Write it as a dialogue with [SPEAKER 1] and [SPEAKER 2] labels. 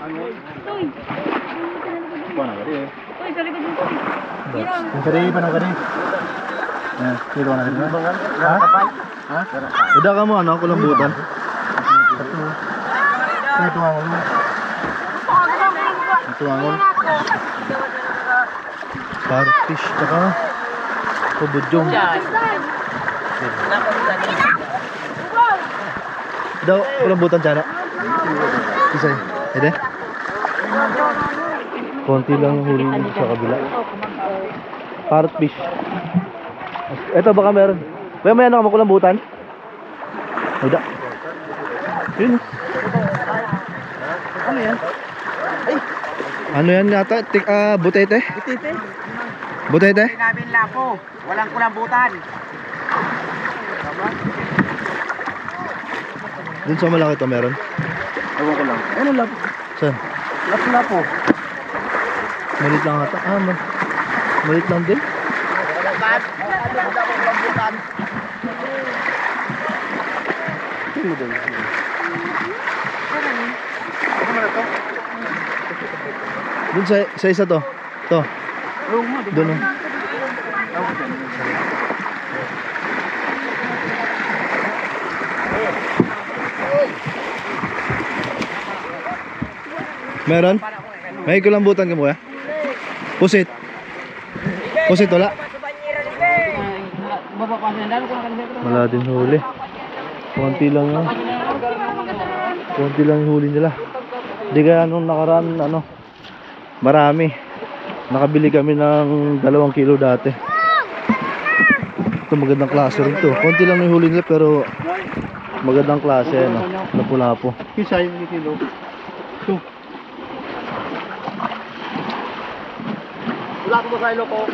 [SPEAKER 1] Uy. Uy, sa likod dito.
[SPEAKER 2] Yung kari, paano kari? Dito ka na rin. Ha? Ha? Uda ka mo, ano? Kulambutan. Ito tuwangon mo. Ito tuwangon. Parfish, tsaka kubudyong. Daw, kulambutan siya, no? Isa yun. Ede? Konti lang huli sa kabila. Parfish. Ito baka meron. Kaya may ano ka makulambutan? Eda. Yun.
[SPEAKER 3] Ano yan?
[SPEAKER 2] Ano yan yata? Butete?
[SPEAKER 3] Butete?
[SPEAKER 2] Butete?
[SPEAKER 3] Namin lapo. Walang kulambutan.
[SPEAKER 2] Dun sa malaki to meron?
[SPEAKER 3] Ewan ko lang. Ano lapo?
[SPEAKER 2] Saan?
[SPEAKER 3] Lapo.
[SPEAKER 2] Malit lang ata. Malit lang din.
[SPEAKER 3] Ano doon?
[SPEAKER 2] Dun sa isa to. To. Dun oh. Meron? May kulambutan ka mo ya? Pusit. Pusit wala? Wala din huli. Konti lang yan. Konti lang yung huli nila. Hindi kaya nung nakaraan marami. Nakabili kami ng 2 kilo dati. Ito magandang klase rin to. Konti lang yung huli nila pero magandang klase lapu-lapo.
[SPEAKER 3] Kisa yung kilo. Ito. Wala ko ba sa ilo ko?